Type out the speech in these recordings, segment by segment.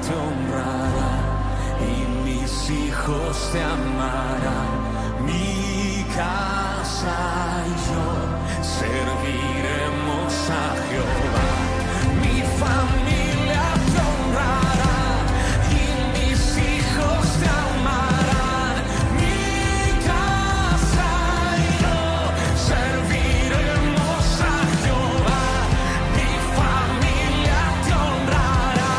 te honrará y mis hijos te amarán. Mi casa y yo serviremos a Jehová. Mi familia te honrará y mis hijos te amarán. Mi casa y yo serviremos a Jehová. Mi familia te honrará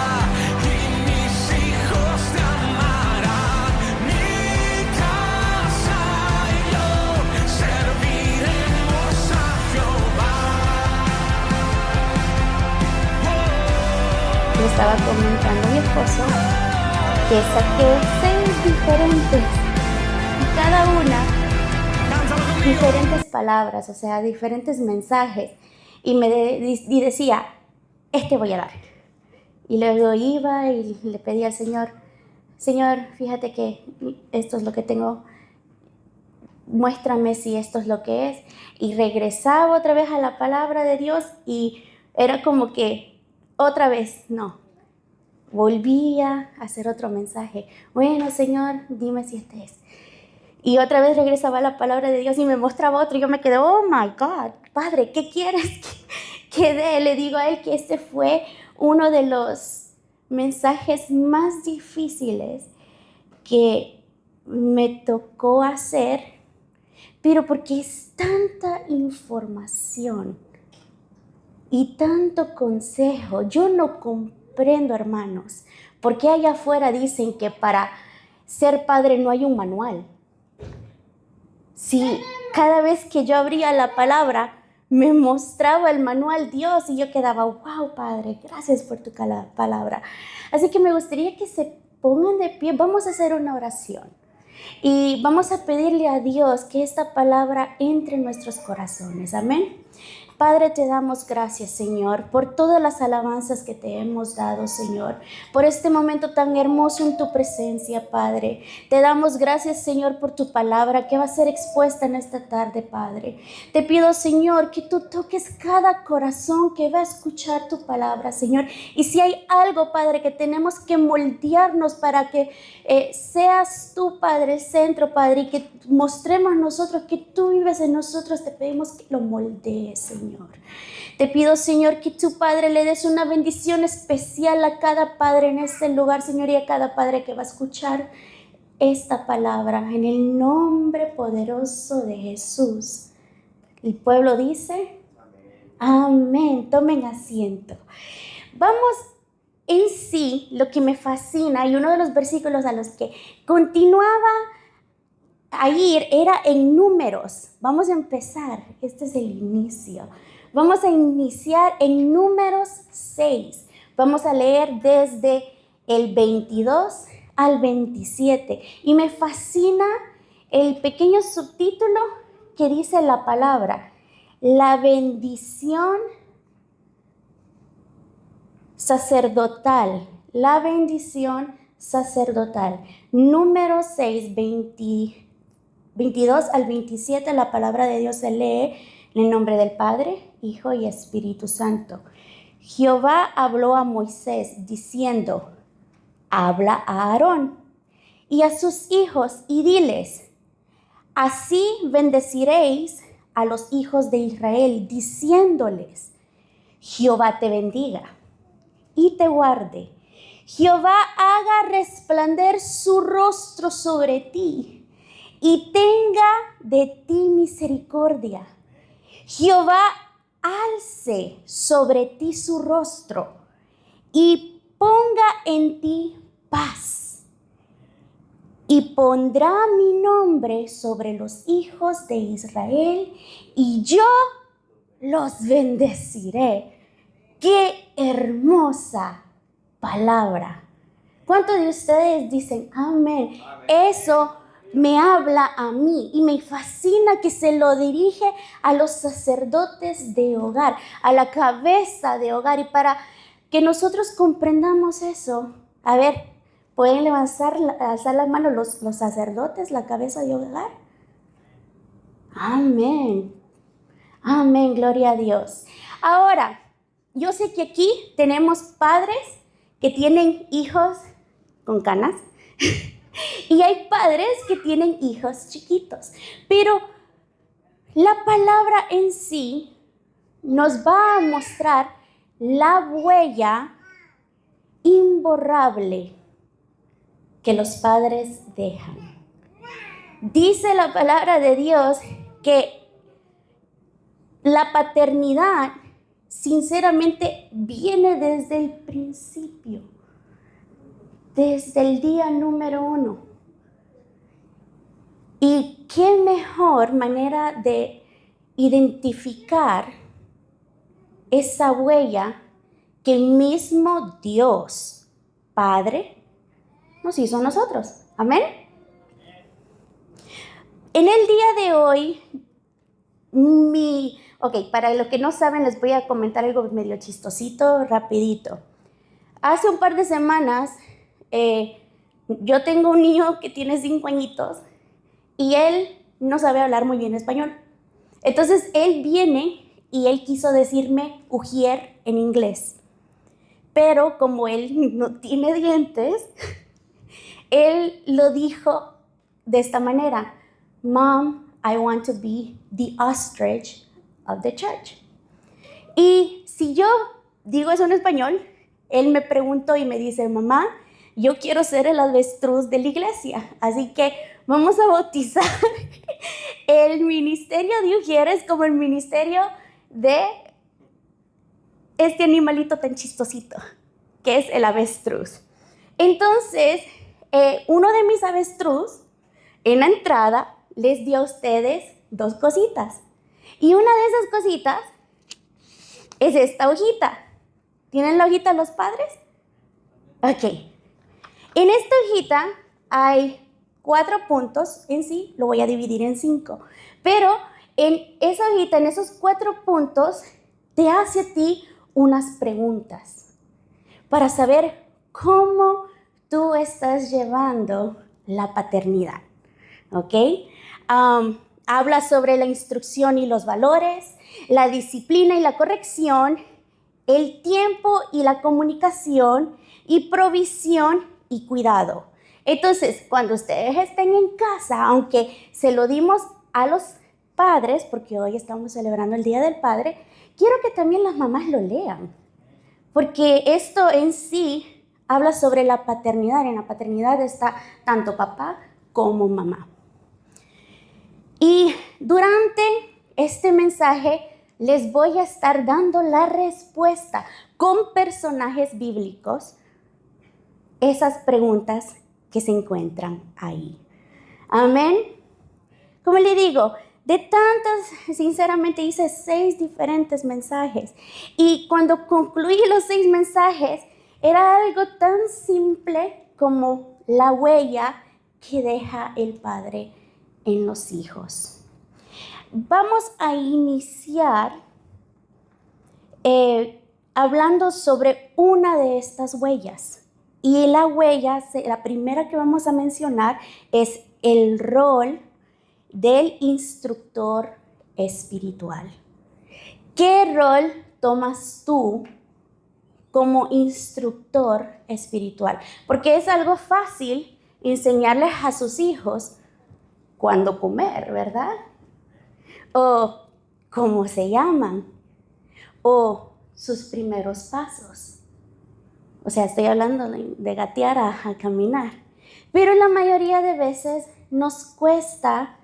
y mis hijos te amarán. Mi casa y yo serviremos a Jehová. Le estaba comentando a mi esposo que saqué 6 diferentes y cada una diferentes palabras, o sea, diferentes mensajes, y decía, este voy a dar. Y luego iba y le pedía al Señor, fíjate que esto es lo que tengo, muéstrame si esto es lo que es. Y regresaba otra vez a la palabra de Dios y era como que otra vez, no. Volvía a hacer otro mensaje. Bueno, Señor, dime si este es. Y otra vez regresaba a la palabra de Dios y me mostraba otro. Y yo me quedé, oh my God, Padre, ¿qué quieres que dé? Le digo a él que este fue uno de los mensajes más difíciles que me tocó hacer, pero porque es tanta información y tanto consejo. Yo no comprendo, hermanos, porque allá afuera dicen que para ser padre no hay un manual. Sí, cada vez que yo abría la palabra, me mostraba el manual Dios y yo quedaba, wow, Padre, gracias por tu palabra. Así que me gustaría que se pongan de pie. Vamos a hacer una oración y vamos a pedirle a Dios que esta palabra entre en nuestros corazones. Amén. Padre, te damos gracias, Señor, por todas las alabanzas que te hemos dado, Señor, por este momento tan hermoso en tu presencia, Padre. Te damos gracias, Señor, por tu palabra que va a ser expuesta en esta tarde, Padre. Te pido, Señor, que tú toques cada corazón que va a escuchar tu palabra, Señor. Y si hay algo, Padre, que tenemos que moldearnos para que seas tú, Padre, el centro, Padre, y que mostremos nosotros que tú vives en nosotros, te pedimos que lo moldees, Señor. Te pido, Señor, que tu Padre le des una bendición especial a cada padre en este lugar, Señor, y a cada padre que va a escuchar esta palabra, en el nombre poderoso de Jesús. El pueblo dice, amén. Tomen asiento. Vamos en sí, lo que me fascina, y uno de los versículos a los que continuaba a ir era en Números. Vamos a empezar, este es el inicio. Vamos a iniciar en Números 6. Vamos a leer desde el 22 al 27. Y me fascina el pequeño subtítulo que dice la palabra, la bendición sacerdotal. La bendición sacerdotal. Números 6, 22 al 27, la palabra de Dios se lee en el nombre del Padre, Hijo y Espíritu Santo. Jehová habló a Moisés diciendo, habla a Aarón y a sus hijos y diles, así bendeciréis a los hijos de Israel, diciéndoles, Jehová te bendiga y te guarde. Jehová haga resplandecer su rostro sobre ti y tenga de ti misericordia. Jehová alce sobre ti su rostro y ponga en ti paz. Y pondrá mi nombre sobre los hijos de Israel y yo los bendeciré. ¡Qué hermosa palabra! ¿Cuántos de ustedes dicen amén? Eso me habla a mí y me fascina que se lo dirige a los sacerdotes de hogar, a la cabeza de hogar. Y para que nosotros comprendamos eso, a ver, ¿pueden alzar la mano los sacerdotes, la cabeza de hogar? Amén. Amén, gloria a Dios. Ahora, yo sé que aquí tenemos padres que tienen hijos con canas y hay padres que tienen hijos chiquitos. Pero la palabra en sí nos va a mostrar la huella imborrable que los padres dejan. Dice la palabra de Dios que la paternidad sinceramente viene desde el principio, desde el día número 1. Y qué mejor manera de identificar esa huella que el mismo Dios Padre nos hizo a nosotros. Amén. En el día de hoy, para los que no saben, les voy a comentar algo medio chistosito, rapidito. Hace un par de semanas, yo tengo un niño que tiene 5 añitos y él no sabe hablar muy bien español. Entonces, él viene y él quiso decirme ujier en inglés. Pero como él no tiene dientes, él lo dijo de esta manera: Mom, I want to be the ostrich of the church. Y si yo digo eso en español, él me preguntó y me dice: mamá, yo quiero ser el avestruz de la iglesia, así que vamos a bautizar el ministerio de ujieres como el ministerio de este animalito tan chistosito, que es el avestruz. Entonces, uno de mis avestruz, en la entrada, les dio a ustedes 2 cositas. Y una de esas cositas es esta hojita. ¿Tienen la hojita los padres? Ok. En esta hojita hay 4 puntos en sí, lo voy a dividir en 5. Pero en esa hojita, en esos 4 puntos, te hace a ti unas preguntas para saber cómo tú estás llevando la paternidad. ¿Ok? Habla sobre la instrucción y los valores, la disciplina y la corrección, el tiempo y la comunicación, y provisión y cuidado. Entonces, cuando ustedes estén en casa, aunque se lo dimos a los padres, porque hoy estamos celebrando el Día del Padre, quiero que también las mamás lo lean, porque esto en sí habla sobre la paternidad. En la paternidad está tanto papá como mamá. Y durante este mensaje les voy a estar dando la respuesta con personajes bíblicos, esas preguntas que se encuentran ahí. Amén. Como le digo, de tantas, sinceramente hice 6 diferentes mensajes. Y cuando concluí los 6 mensajes, era algo tan simple como la huella que deja el padre en los hijos. Vamos a iniciar hablando sobre una de estas huellas. Y la huella, la primera que vamos a mencionar, es el rol del instructor espiritual. ¿Qué rol tomas tú como instructor espiritual? Porque es algo fácil enseñarles a sus hijos cuándo comer, ¿verdad? O cómo se llaman, o sus primeros pasos. O sea, estoy hablando de gatear a caminar. Pero la mayoría de veces nos cuesta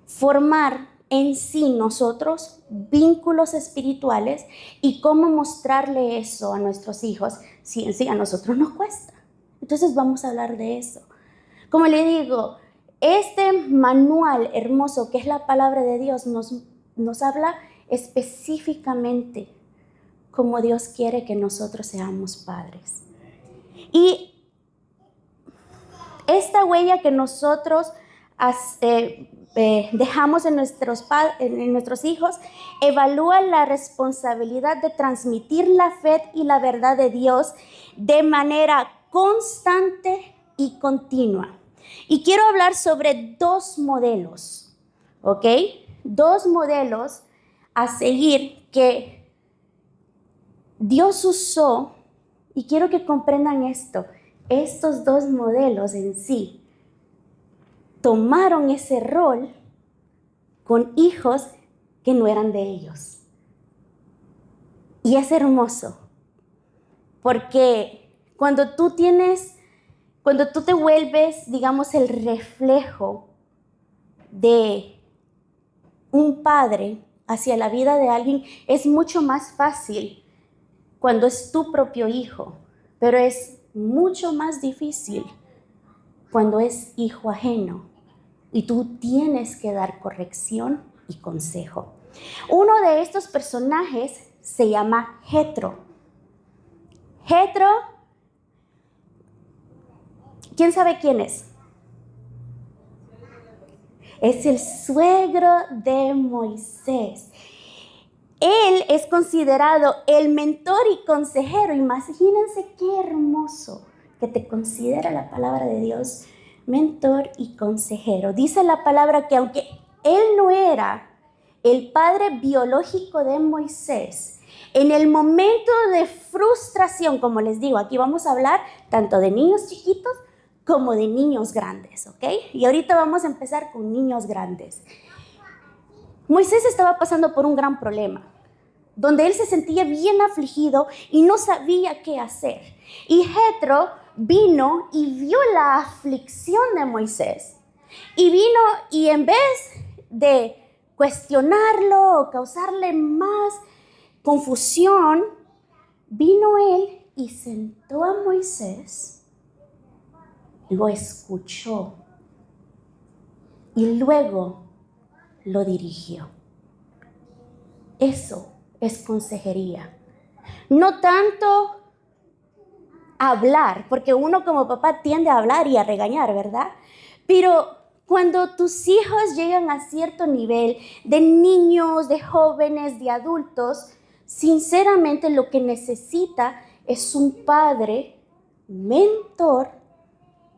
formar en sí nosotros vínculos espirituales y cómo mostrarle eso a nuestros hijos si en sí a nosotros nos cuesta. Entonces vamos a hablar de eso. Como le digo, este manual hermoso que es la palabra de Dios nos habla específicamente cómo Dios quiere que nosotros seamos padres. Y esta huella que nosotros dejamos en nuestros hijos evalúa la responsabilidad de transmitir la fe y la verdad de Dios de manera constante y continua. Y quiero hablar sobre 2 modelos, ¿ok? 2 modelos a seguir que Dios usó Y quiero que comprendan esto. Estos dos modelos en sí tomaron ese rol con hijos que no eran de ellos. Y es hermoso, porque cuando tú te vuelves, digamos, el reflejo de un padre hacia la vida de alguien, es mucho más fácil cuando es tu propio hijo, pero es mucho más difícil cuando es hijo ajeno y tú tienes que dar corrección y consejo. Uno de estos personajes se llama Jetro. Jetro, ¿quién sabe quién es? Es el suegro de Moisés. Él es considerado el mentor y consejero. Imagínense qué hermoso que te considera la palabra de Dios mentor y consejero. Dice la palabra que aunque él no era el padre biológico de Moisés, en el momento de frustración, como les digo, aquí vamos a hablar tanto de niños chiquitos como de niños grandes, ¿ok? Y ahorita vamos a empezar con niños grandes. Moisés estaba pasando por un gran problema, donde él se sentía bien afligido y no sabía qué hacer. Y Jetro vino y vio la aflicción de Moisés. Y vino y en vez de cuestionarlo o causarle más confusión, vino él y sentó a Moisés, lo escuchó y luego lo dirigió. Eso es consejería. No tanto hablar, porque uno como papá tiende a hablar y a regañar, ¿verdad? Pero cuando tus hijos llegan a cierto nivel de niños, de jóvenes, de adultos, sinceramente lo que necesita es un padre, mentor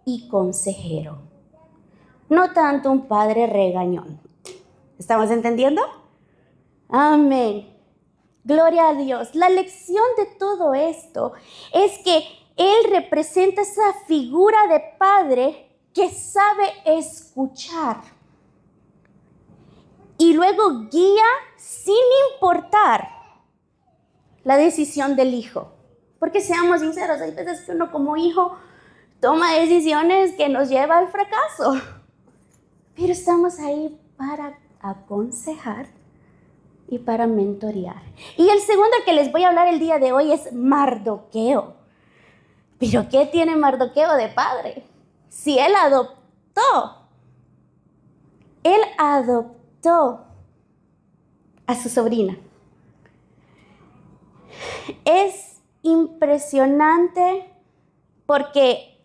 y consejero. No tanto un padre regañón. ¿Estamos entendiendo? Amén. Gloria a Dios. La lección de todo esto es que Él representa esa figura de padre que sabe escuchar y luego guía sin importar la decisión del hijo. Porque seamos sinceros, hay veces que uno como hijo toma decisiones que nos llevan al fracaso. Pero estamos ahí para aconsejar y para mentorear. Y el segundo que les voy a hablar el día de hoy es Mardoqueo. ¿Pero qué tiene Mardoqueo de padre? Si él adoptó a su sobrina. Es impresionante porque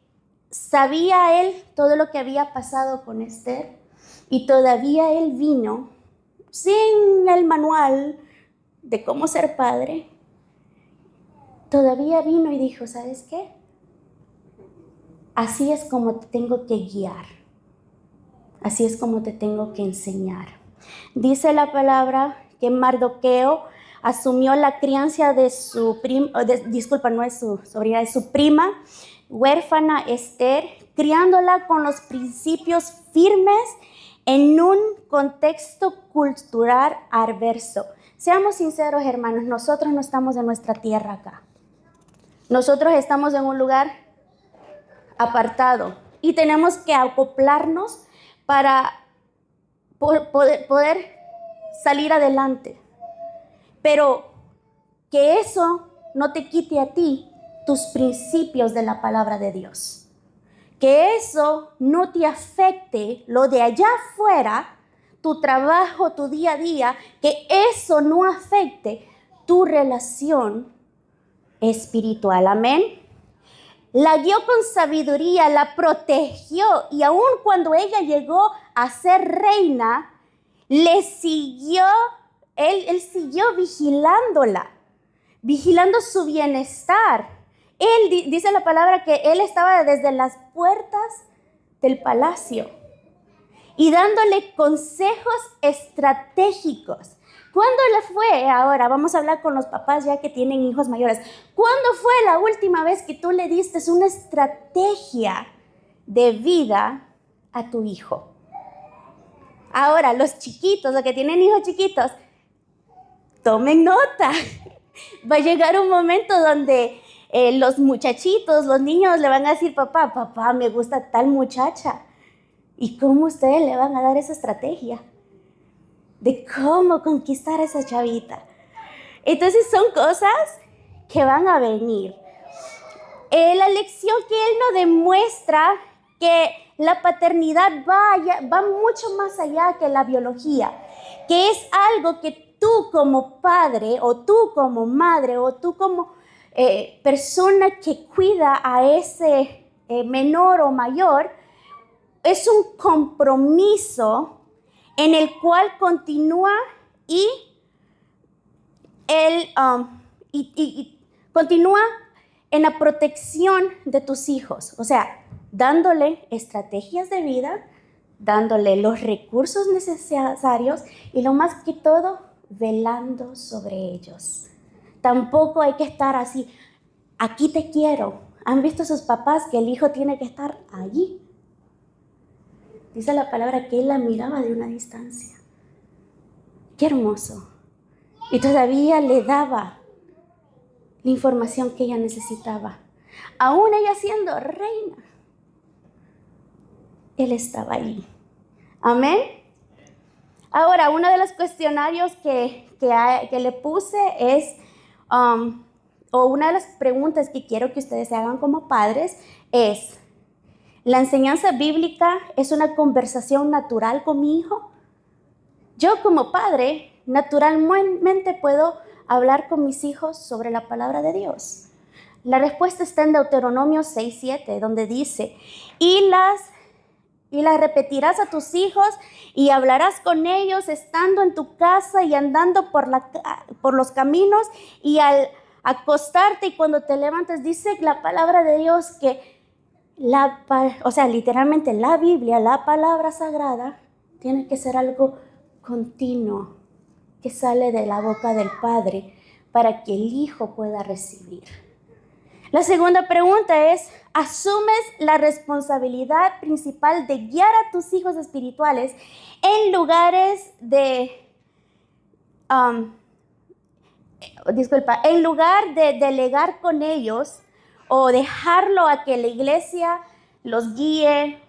sabía él todo lo que había pasado con Esther y todavía él vino sin el manual de cómo ser padre. Todavía vino y dijo, ¿sabes qué? Así es como te tengo que guiar. Así es como te tengo que enseñar. Dice la palabra que Mardoqueo asumió la crianza de su prima, no es su sobrina, es su prima, huérfana Esther, criándola con los principios firmes en un contexto cultural adverso. Seamos sinceros, hermanos, nosotros no estamos en nuestra tierra acá. Nosotros estamos en un lugar apartado y tenemos que acoplarnos para poder salir adelante. Pero que eso no te quite a ti tus principios de la palabra de Dios. Que eso no te afecte lo de allá afuera, tu trabajo, tu día a día, que eso no afecte tu relación espiritual. Amén. La guió con sabiduría, la protegió y aun cuando ella llegó a ser reina, él siguió vigilándola, vigilando su bienestar. Él dice la palabra que él estaba desde las puertas del palacio y dándole consejos estratégicos. ¿Cuándo le fue? Ahora vamos a hablar con los papás ya que tienen hijos mayores. ¿Cuándo fue la última vez que tú le diste una estrategia de vida a tu hijo? Ahora, los chiquitos, los que tienen hijos chiquitos, tomen nota. Va a llegar un momento donde los muchachitos, los niños le van a decir, papá, me gusta tal muchacha. ¿Y cómo ustedes le van a dar esa estrategia de cómo conquistar a esa chavita? Entonces son cosas que van a venir. La lección que él nos demuestra que la paternidad va mucho más allá que la biología, que es algo que tú como padre o tú como madre o tú como persona que cuida a ese menor o mayor, es un compromiso en el cual continúa y continúa en la protección de tus hijos, o sea, dándole estrategias de vida, dándole los recursos necesarios y lo más que todo, velando sobre ellos. Tampoco hay que estar así, aquí te quiero. ¿Han visto sus papás que el hijo tiene que estar allí? Dice la palabra que él la miraba de una distancia. Qué hermoso. Y todavía le daba la información que ella necesitaba. Aún ella siendo reina, él estaba ahí. Amén. Ahora, uno de los cuestionarios que le puse es, o una de las preguntas que quiero que ustedes se hagan como padres es, ¿la enseñanza bíblica es una conversación natural con mi hijo? Yo como padre, naturalmente puedo hablar con mis hijos sobre la palabra de Dios. La respuesta está en Deuteronomio 6:7, donde dice, y las repetirás a tus hijos y hablarás con ellos estando en tu casa y andando por los caminos y al acostarte y cuando te levantes. Dice la palabra de Dios que, literalmente la Biblia, la palabra sagrada, tiene que ser algo continuo que sale de la boca del Padre para que el Hijo pueda recibir. La segunda pregunta es, ¿asumes la responsabilidad principal de guiar a tus hijos espirituales en lugares en lugar de delegar con ellos o dejarlo a que la iglesia los guíe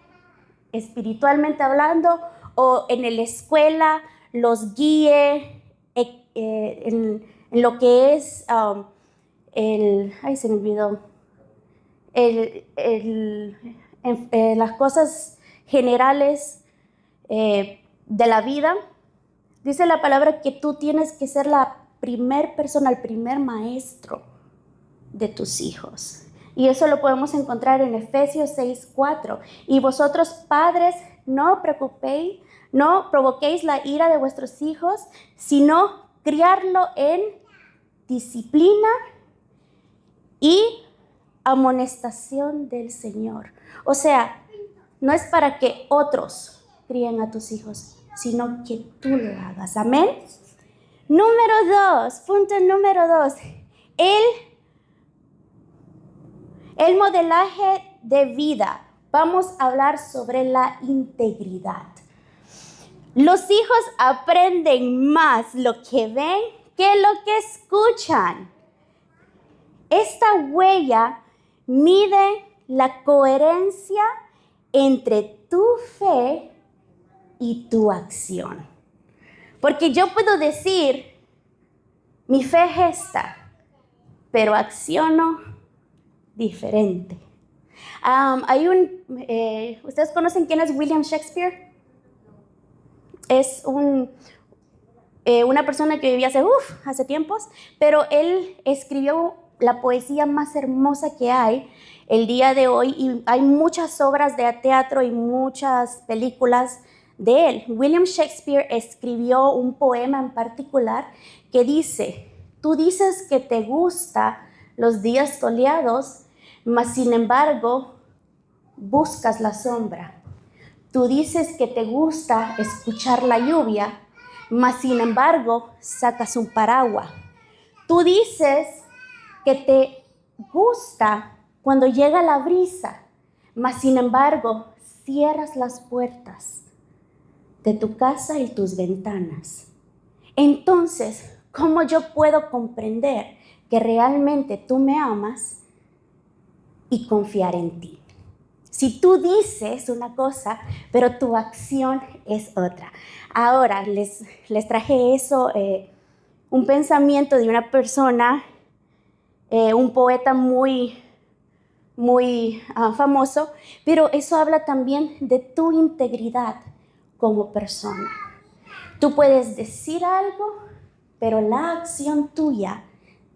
espiritualmente hablando o en la escuela los guíe en lo que es se me olvidó, las cosas generales de la vida? Dice la palabra que tú tienes que ser la primer persona, el primer maestro de tus hijos. Y eso lo podemos encontrar en Efesios 6:4. Y vosotros, padres, no provoquéis la ira de vuestros hijos, sino criarlo en disciplina y amonestación del Señor. O sea, no es para que otros críen a tus hijos, sino que tú lo hagas. Amén. Punto número 2. El modelaje de vida. Vamos a hablar sobre la integridad. Los hijos aprenden más lo que ven que lo que escuchan. Esta huella mide la coherencia entre tu fe y tu acción. Porque yo puedo decir, mi fe es esta, pero acciono diferente. ¿Ustedes conocen quién es William Shakespeare? Es una persona que vivía hace tiempos, pero él escribió la poesía más hermosa que hay el día de hoy y hay muchas obras de teatro y muchas películas de él. William Shakespeare escribió un poema en particular que dice, tú dices que te gustan los días soleados, mas sin embargo buscas la sombra. Tú dices que te gusta escuchar la lluvia, mas sin embargo sacas un paraguas. Tú dices que te gusta cuando llega la brisa, mas sin embargo cierras las puertas de tu casa y tus ventanas. Entonces, ¿cómo yo puedo comprender que realmente tú me amas y confiar en ti? Si tú dices una cosa, pero tu acción es otra. Ahora, les traje eso, un pensamiento de una persona, un poeta muy famoso, pero eso habla también de tu integridad como persona. Tú puedes decir algo, pero la acción tuya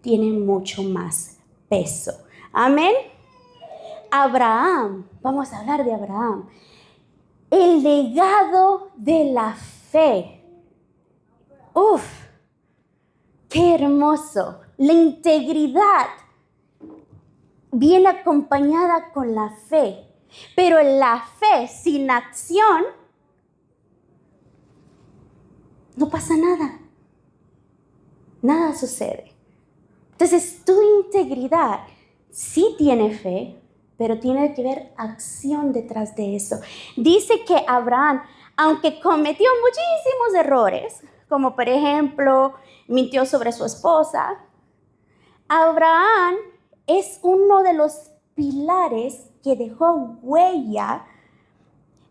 tiene mucho más peso. Amén. Abraham, vamos a hablar de Abraham. El legado de la fe. ¡Uf! ¡Qué hermoso! La integridad viene acompañada con la fe, pero la fe sin acción no pasa nada. Nada sucede. Entonces, tu integridad sí tiene fe, pero tiene que haber acción detrás de eso. Dice que Abraham, aunque cometió muchísimos errores, como por ejemplo, mintió sobre su esposa, Abraham es uno de los pilares que dejó huella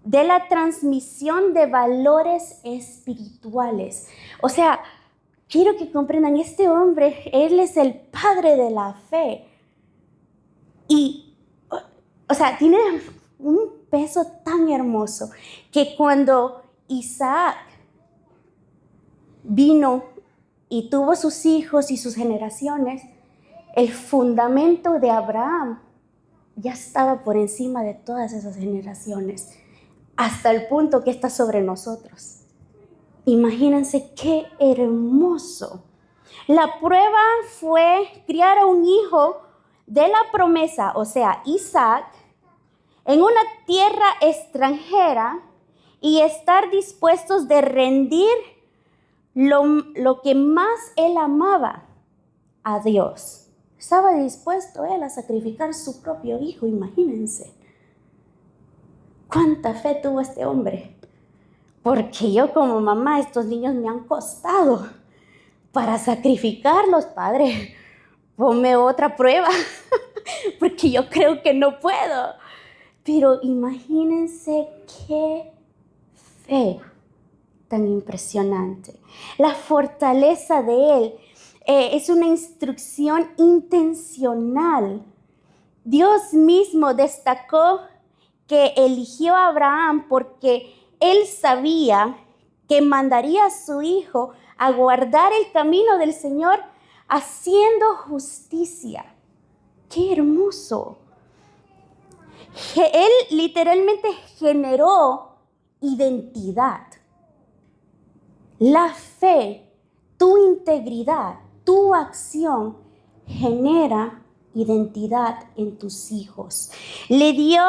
de la transmisión de valores espirituales. O sea, quiero que comprendan, este hombre, él es el padre de la fe. Y, o sea, tiene un peso tan hermoso que cuando Isaac vino y tuvo sus hijos y sus generaciones, el fundamento de Abraham ya estaba por encima de todas esas generaciones, hasta el punto que está sobre nosotros. Imagínense qué hermoso. La prueba fue criar a un hijo de la promesa, o sea, Isaac, en una tierra extranjera y estar dispuestos de rendir lo que más él amaba, a Dios. Estaba dispuesto él a sacrificar su propio hijo, imagínense. ¿Cuánta fe tuvo este hombre? Porque yo como mamá, estos niños me han costado para sacrificarlos, Padre. Ponme otra prueba, porque yo creo que no puedo. Pero imagínense qué fe tan impresionante. La fortaleza de él es una instrucción intencional. Dios mismo destacó que eligió a Abraham porque él sabía que mandaría a su hijo a guardar el camino del Señor haciendo justicia. ¡Qué hermoso! Él literalmente generó identidad. La fe, tu integridad, tu acción genera identidad en tus hijos. Le dio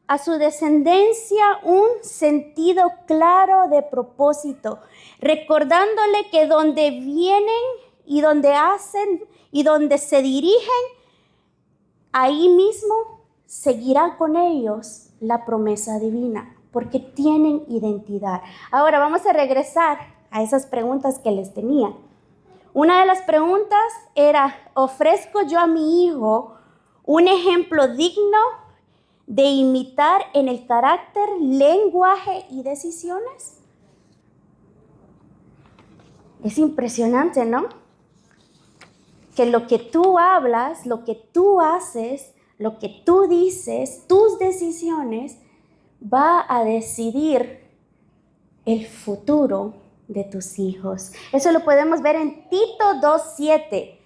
a su descendencia un sentido claro de propósito, recordándole que donde vienen y donde hacen y donde se dirigen, ahí mismo seguirá con ellos la promesa divina, porque tienen identidad. Ahora vamos a regresar a esas preguntas que les tenía. Una de las preguntas era, ¿ofrezco yo a mi hijo un ejemplo digno de imitar en el carácter, lenguaje y decisiones? Es impresionante, ¿no? Que lo que tú hablas, lo que tú haces, lo que tú dices, tus decisiones, va a decidir el futuro de tus hijos. Eso lo podemos ver en Tito 2:7.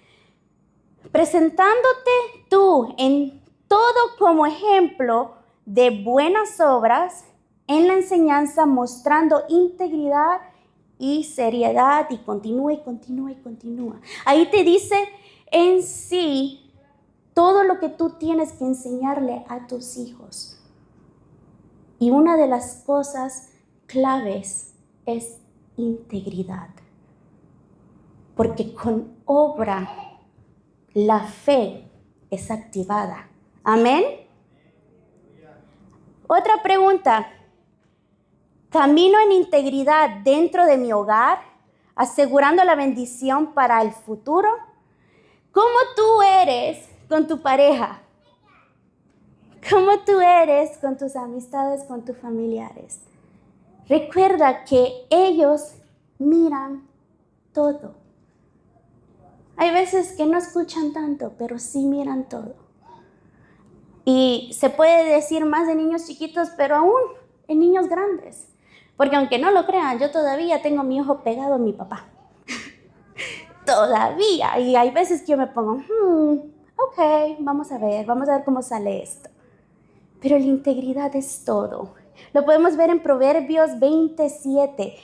Presentándote tú en todo como ejemplo de buenas obras, en la enseñanza, mostrando integridad y seriedad, y continúa y continúa y continúa. Ahí te dice en sí todo lo que tú tienes que enseñarle a tus hijos. Y una de las cosas claves es integridad. Porque con obra la fe es activada. Amén. Otra pregunta. ¿Camino en integridad dentro de mi hogar, asegurando la bendición para el futuro? ¿Cómo tú eres con tu pareja? ¿Cómo tú eres con tus amistades, con tus familiares? Recuerda que ellos miran todo. Hay veces que no escuchan tanto, pero sí miran todo. Y se puede decir más de niños chiquitos, pero aún en niños grandes. Porque aunque no lo crean, yo todavía tengo mi ojo pegado a mi papá. Todavía. Y hay veces que yo me pongo, ok, vamos a ver cómo sale esto. Pero la integridad es todo. Lo podemos ver en Proverbios 27.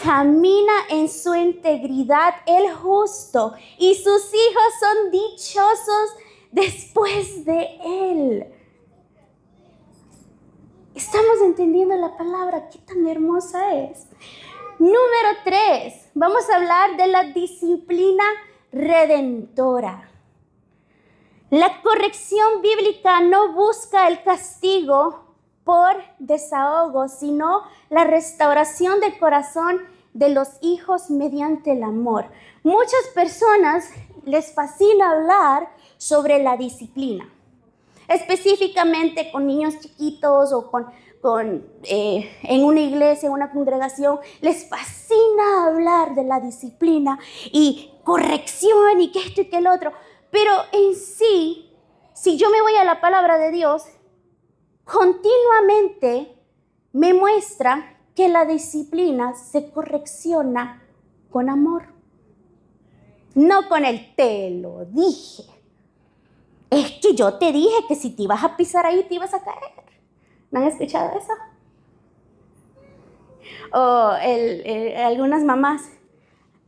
Camina en su integridad el justo y sus hijos son dichosos después de él. ¿Estamos entendiendo la palabra? ¿Qué tan hermosa es? Número 3. Vamos a hablar de la disciplina redentora. La corrección bíblica no busca el castigo por desahogo, sino la restauración del corazón de los hijos mediante el amor. Muchas personas les fascina hablar sobre la disciplina, específicamente con niños chiquitos o en una iglesia, en una congregación. Les fascina hablar de la disciplina y corrección y que esto y que el otro. Pero en sí, si yo me voy a la palabra de Dios, continuamente me muestra que la disciplina se correcciona con amor. No con el te lo dije. Es que yo te dije que si te ibas a pisar ahí te ibas a caer. ¿No han escuchado eso? O algunas mamás,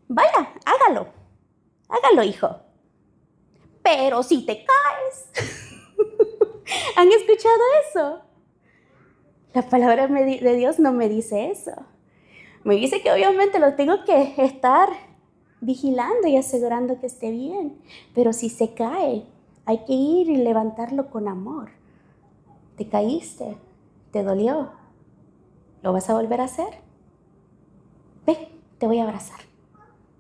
vaya, hágalo hijo. Pero si te caes. ¿Han escuchado eso? La palabra de Dios no me dice eso. Me dice que obviamente lo tengo que estar vigilando y asegurando que esté bien. Pero si se cae, hay que ir y levantarlo con amor. ¿Te caíste? ¿Te dolió? ¿Lo vas a volver a hacer? Ve, te voy a abrazar.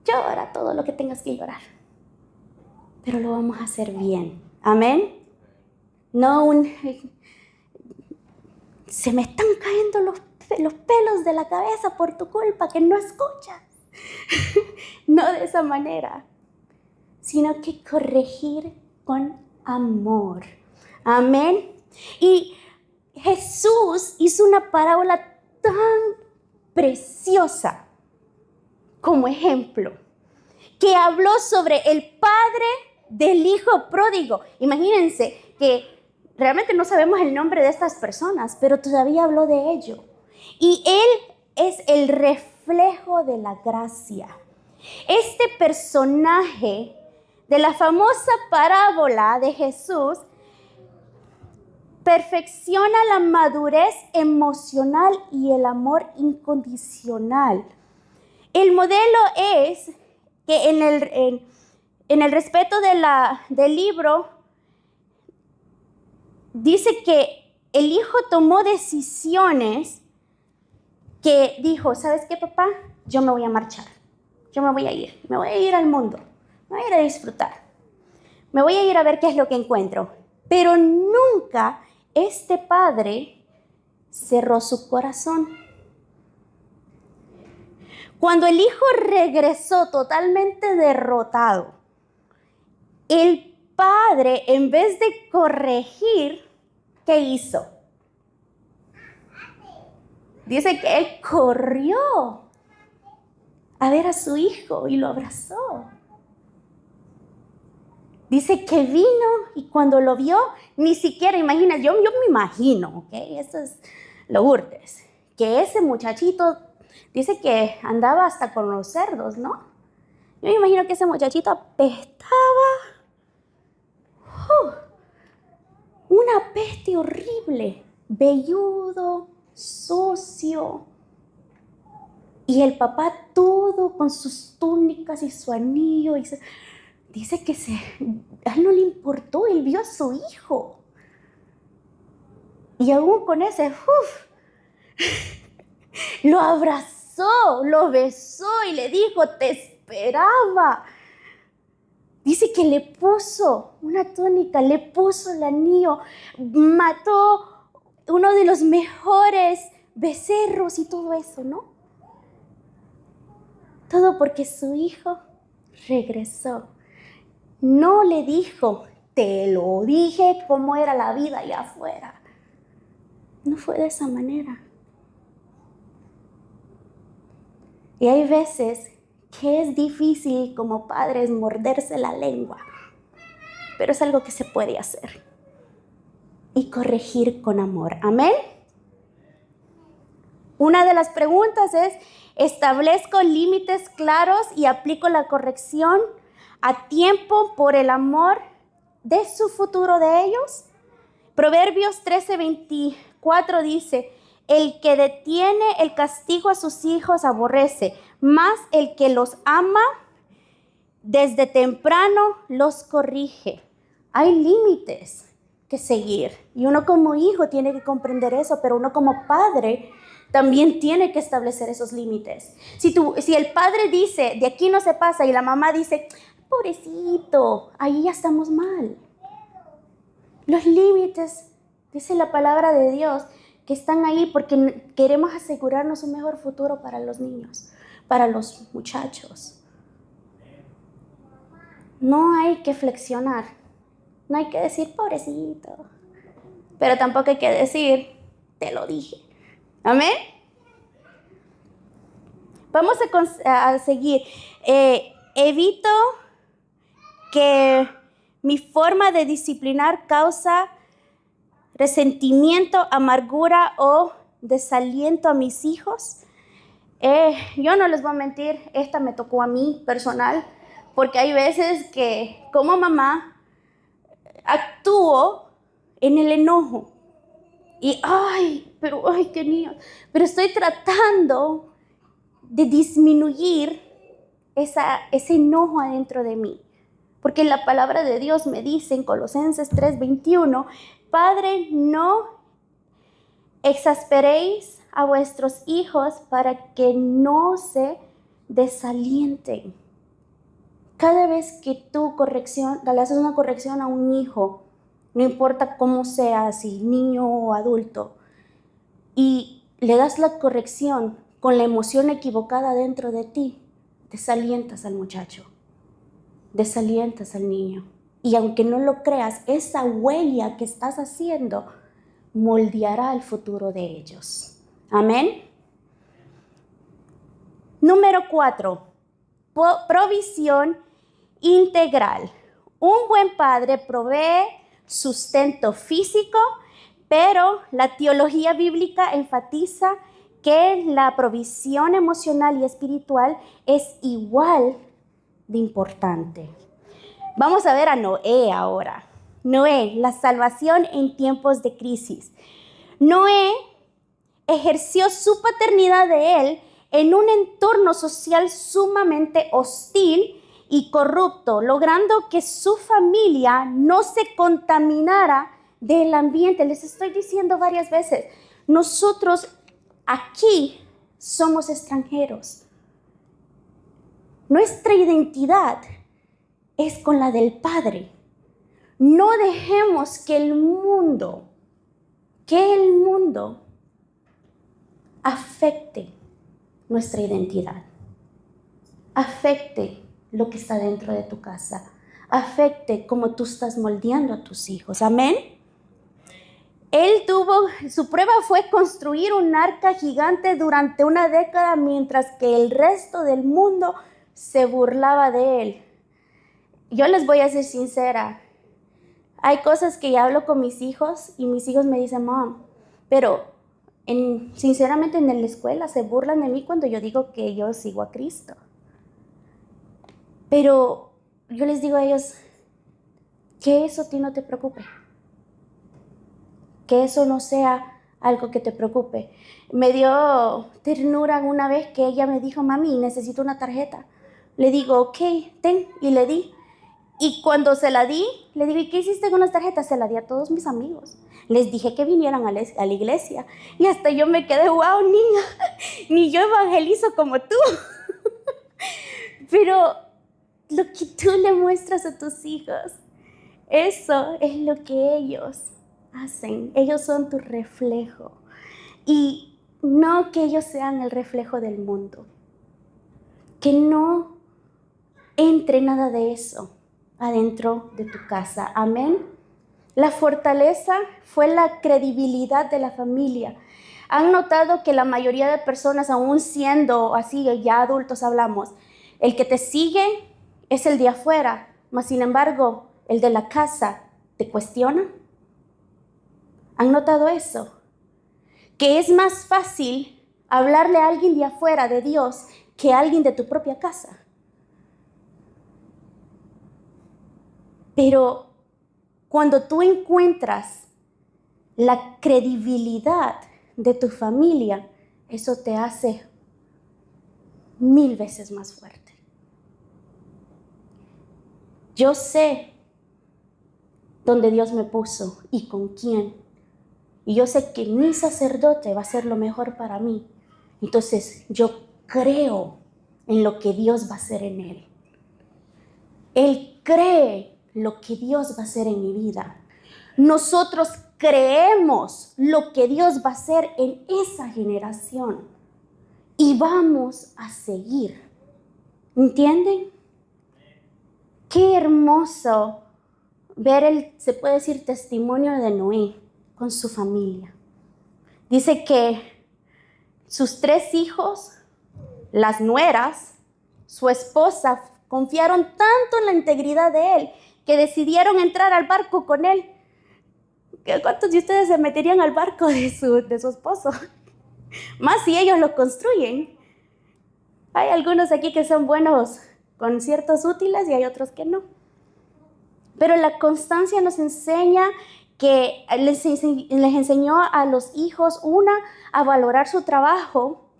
Llora todo lo que tengas que llorar. Pero lo vamos a hacer bien. Amén. No se me están cayendo los pelos de la cabeza por tu culpa, que no escuchas. No de esa manera, sino que corregir con amor. Amén. Y Jesús hizo una parábola tan preciosa como ejemplo, que habló sobre el padre del hijo pródigo. Imagínense que realmente no sabemos el nombre de estas personas, pero todavía habló de ello. Y él es el reflejo de la gracia. Este personaje de la famosa parábola de Jesús perfecciona la madurez emocional y el amor incondicional. El modelo es que en el respeto del libro, dice que el hijo tomó decisiones que dijo, ¿sabes qué, papá? Yo me voy a marchar, yo me voy a ir al mundo, me voy a ir a disfrutar, me voy a ir a ver qué es lo que encuentro. Pero nunca este padre cerró su corazón. Cuando el hijo regresó totalmente derrotado, el padre, en vez de corregir, ¿qué hizo? Dice que él corrió a ver a su hijo y lo abrazó. Dice que vino y cuando lo vio, ni siquiera, imagina, yo me imagino, ¿ok? Eso es Lourdes, que ese muchachito dice que andaba hasta con los cerdos, ¿no? Yo me imagino que ese muchachito apestaba. Una peste horrible, velludo, sucio. Y el papá todo con sus túnicas y su anillo. Dice que a él no le importó, él vio a su hijo. Y aún con ese, lo abrazó, lo besó y le dijo, te esperaba. Dice que le puso una túnica, le puso el anillo, mató uno de los mejores becerros y todo eso, ¿no? Todo porque su hijo regresó. No le dijo, te lo dije cómo era la vida allá afuera. No fue de esa manera. Y hay veces que es difícil como padres morderse la lengua, pero es algo que se puede hacer y corregir con amor. Amén. Una de las preguntas es, ¿establezco límites claros y aplico la corrección a tiempo por el amor de su futuro de ellos? Proverbios 13:24 dice, el que detiene el castigo a sus hijos aborrece, mas el que los ama desde temprano los corrige. Hay límites que seguir y uno como hijo tiene que comprender eso, pero uno como padre también tiene que establecer esos límites. Si el padre dice, de aquí no se pasa, y la mamá dice, pobrecito, ahí ya estamos mal. Los límites, dice la palabra de Dios, que están ahí porque queremos asegurarnos un mejor futuro para los niños, para los muchachos. No hay que flexionar, no hay que decir pobrecito, pero tampoco hay que decir, te lo dije. Amén. Vamos a seguir. Evito que mi forma de disciplinar causa resentimiento, amargura o desaliento a mis hijos. Yo no les voy a mentir, esta me tocó a mí personal, porque hay veces que como mamá actúo en el enojo. Y qué niño. Pero estoy tratando de disminuir ese enojo adentro de mí. Porque la palabra de Dios me dice en Colosenses 3:21, Padre, no exasperéis a vuestros hijos para que no se desalienten. Cada vez que tú le haces una corrección a un hijo, no importa cómo sea, si niño o adulto, y le das la corrección con la emoción equivocada dentro de ti, desalientas al muchacho, desalientas al niño. Y aunque no lo creas, esa huella que estás haciendo moldeará el futuro de ellos. Amén. Número 4, provisión integral. Un buen padre provee sustento físico, pero la teología bíblica enfatiza que la provisión emocional y espiritual es igual de importante. Vamos a ver a Noé ahora. Noé, la salvación en tiempos de crisis. Noé ejerció su paternidad de él en un entorno social sumamente hostil y corrupto, logrando que su familia no se contaminara del ambiente. Les estoy diciendo varias veces, nosotros aquí somos extranjeros. Nuestra identidad es con la del Padre. No dejemos que el mundo afecte nuestra identidad, afecte lo que está dentro de tu casa, afecte cómo tú estás moldeando a tus hijos. Amén. Su prueba fue construir un arca gigante durante una década mientras que el resto del mundo se burlaba de él. Yo les voy a ser sincera, hay cosas que ya hablo con mis hijos y mis hijos me dicen, Mom, pero sinceramente en la escuela se burlan de mí cuando yo digo que yo sigo a Cristo. Pero yo les digo a ellos, que eso a ti no te preocupe. Que eso no sea algo que te preocupe. Me dio ternura una vez que ella me dijo, mami, necesito una tarjeta. Le digo, ok, ten, y le di. Y cuando se la di, le digo, ¿y qué hiciste con las tarjetas? Se la di a todos mis amigos. Les dije que vinieran a la iglesia. Y hasta yo me quedé, wow, niña, ni yo evangelizo como tú. Pero lo que tú le muestras a tus hijos, eso es lo que ellos hacen. Ellos son tu reflejo. Y no que ellos sean el reflejo del mundo. Que no entre nada de eso adentro de tu casa. Amén. La fortaleza fue la credibilidad de la familia. Han notado que la mayoría de personas, aún siendo así, ya adultos hablamos, el que te sigue es el de afuera, mas sin embargo, el de la casa te cuestiona. ¿Han notado eso? Que es más fácil hablarle a alguien de afuera de Dios que a alguien de tu propia casa. Pero cuando tú encuentras la credibilidad de tu familia, eso te hace 1000 veces más fuerte. Yo sé dónde Dios me puso y con quién. Y yo sé que mi sacerdote va a ser lo mejor para mí. Entonces yo creo en lo que Dios va a hacer en él. Él cree lo que Dios va a hacer en mi vida. Nosotros creemos lo que Dios va a hacer en esa generación. Y vamos a seguir. ¿Entienden? Qué hermoso ver se puede decir, testimonio de Noé con su familia. Dice que sus 3 hijos, las nueras, su esposa, confiaron tanto en la integridad de él que decidieron entrar al barco con él. ¿Cuántos de ustedes se meterían al barco de su esposo? Más si ellos lo construyen. Hay algunos aquí que son buenos con ciertos útiles y hay otros que no. Pero la constancia nos enseña que les enseñó a los hijos, 1, a valorar su trabajo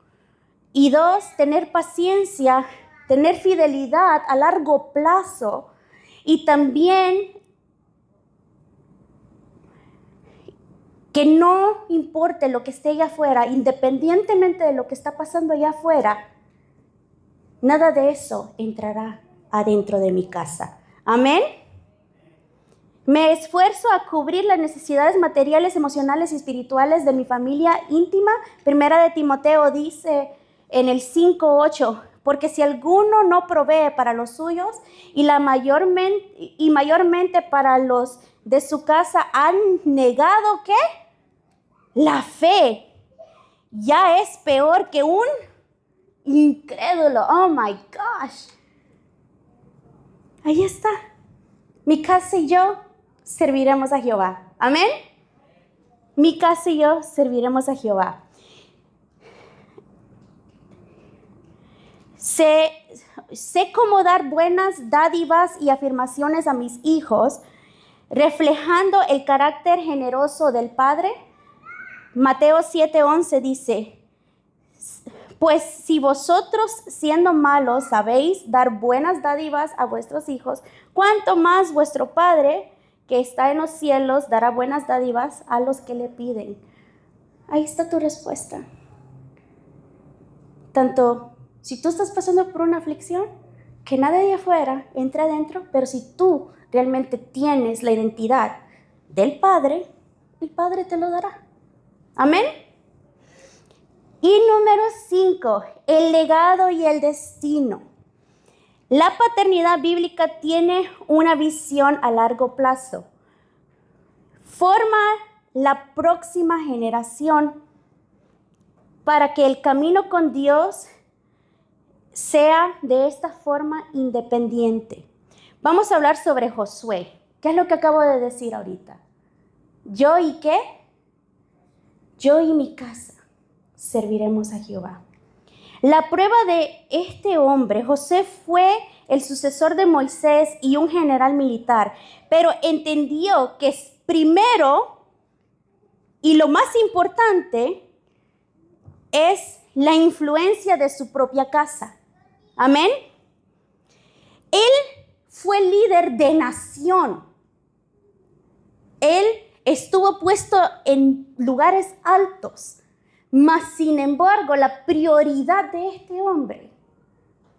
y 2, tener paciencia, tener fidelidad a largo plazo y también que no importe lo que esté allá afuera, independientemente de lo que está pasando allá afuera, nada de eso entrará adentro de mi casa. Amén. Me esfuerzo a cubrir las necesidades materiales, emocionales y espirituales de mi familia íntima. 1 de Timoteo dice en el 5:8, porque si alguno no provee para los suyos y mayormente para los de su casa han negado, ¿qué? La fe. Ya es peor que un incrédulo. Oh my gosh. Ahí está. Mi casa y yo serviremos a Jehová. Amén. Mi casa y yo serviremos a Jehová. Sé cómo dar buenas dádivas y afirmaciones a mis hijos, reflejando el carácter generoso del Padre. Mateo 7:11 dice, pues si vosotros siendo malos sabéis dar buenas dádivas a vuestros hijos, ¿cuánto más vuestro Padre que está en los cielos dará buenas dádivas a los que le piden? Ahí está tu respuesta. Tanto si tú estás pasando por una aflicción, que nada de afuera entre adentro, pero si tú realmente tienes la identidad del Padre, el Padre te lo dará. Amén. Y número 5, el legado y el destino. La paternidad bíblica tiene una visión a largo plazo. Forma la próxima generación para que el camino con Dios sea de esta forma independiente. Vamos a hablar sobre Josué. ¿Qué es lo que acabo de decir ahorita? ¿Yo y qué? Yo y mi casa serviremos a Jehová. La prueba de este hombre, José, fue el sucesor de Moisés y un general militar, pero entendió que primero Y lo más importante es la influencia de su propia casa. Amén. Él fue líder de nación. Él estuvo puesto en lugares altos. Mas, sin embargo, la prioridad de este hombre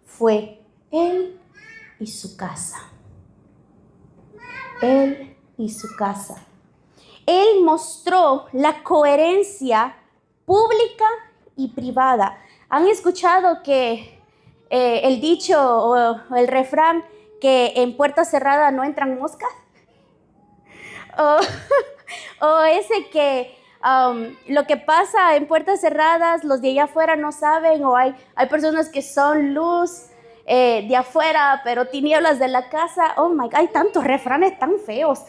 fue él y su casa. Él y su casa. Él mostró la coherencia pública y privada. ¿Han escuchado que el dicho o el refrán que en puerta cerrada no entran moscas? O ese que lo que pasa en puertas cerradas, los de allá afuera no saben, o hay personas que son luz de afuera, pero tinieblas de la casa. Oh my God, hay tantos refranes tan feos.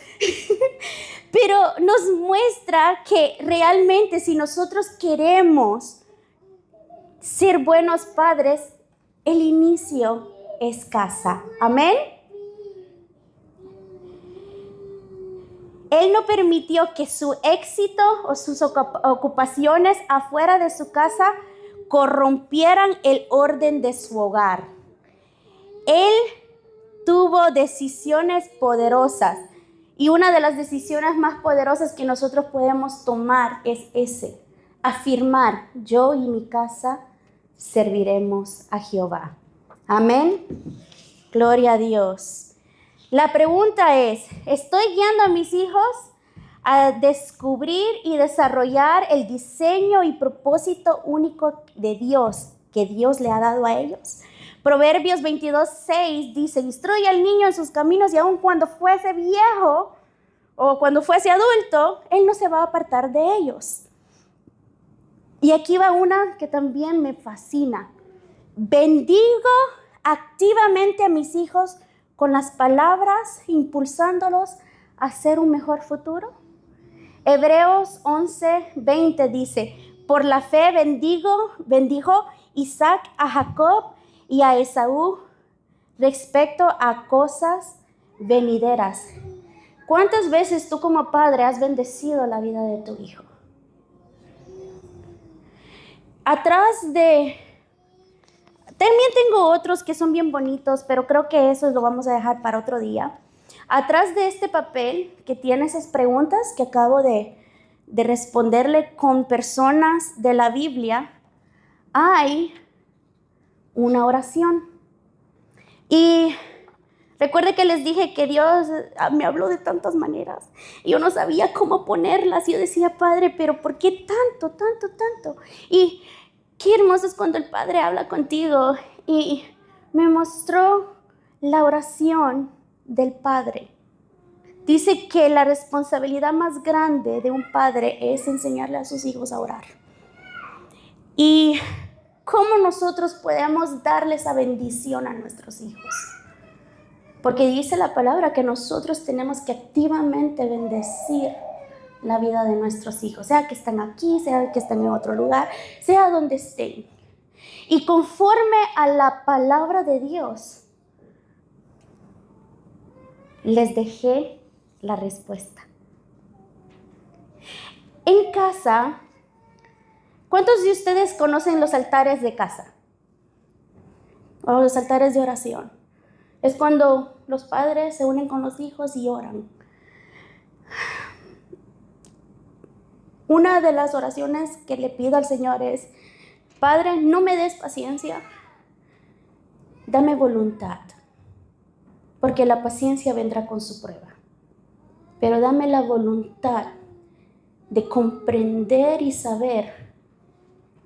Pero nos muestra que realmente si nosotros queremos ser buenos padres, el inicio es casa. Amén. Él no permitió que su éxito o sus ocupaciones afuera de su casa corrompieran el orden de su hogar. Él tuvo decisiones poderosas. Y una de las decisiones más poderosas que nosotros podemos tomar es afirmar: yo y mi casa serviremos a Jehová. Amén. Gloria a Dios. La pregunta es, ¿estoy guiando a mis hijos a descubrir y desarrollar el diseño y propósito único de Dios que Dios le ha dado a ellos? Proverbios 22:6 dice: instruye al niño en sus caminos y aun cuando fuese viejo o cuando fuese adulto, él no se va a apartar de ellos. Y aquí va una que también me fascina. Bendigo activamente a mis hijos con las palabras, impulsándolos a hacer un mejor futuro. Hebreos 11:20 dice: por la fe bendijo Isaac a Jacob y a Esaú respecto a cosas venideras. ¿Cuántas veces tú como padre has bendecido la vida de tu hijo? También tengo otros que son bien bonitos, pero creo que eso lo vamos a dejar para otro día. Atrás de este papel que tiene esas preguntas que acabo de responderle con personas de la Biblia, hay una oración. Y recuerde que les dije que Dios me habló de tantas maneras y yo no sabía cómo ponerlas. Yo decía: Padre, pero ¿por qué tanto? Y qué hermoso es cuando el Padre habla contigo. Y me mostró la oración del Padre. Dice que la responsabilidad más grande de un padre es enseñarle a sus hijos a orar. Y cómo nosotros podemos darle esa bendición a nuestros hijos. Porque dice la palabra que nosotros tenemos que activamente bendecir la vida de nuestros hijos, sea que estén aquí, sea que estén en otro lugar, sea donde estén. Y conforme a la palabra de Dios, les dejé la respuesta. En casa, ¿cuántos de ustedes conocen los altares de casa? O los altares de oración. Es cuando los padres se unen con los hijos y oran. Una de las oraciones que le pido al Señor es: Padre, no me des paciencia, dame voluntad, porque la paciencia vendrá con su prueba. Pero dame la voluntad de comprender y saber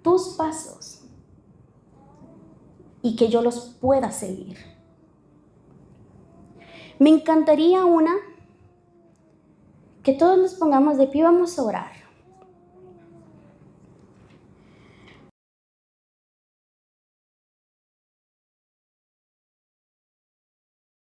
tus pasos y que yo los pueda seguir. Me encantaría que todos nos pongamos de pie, vamos a orar.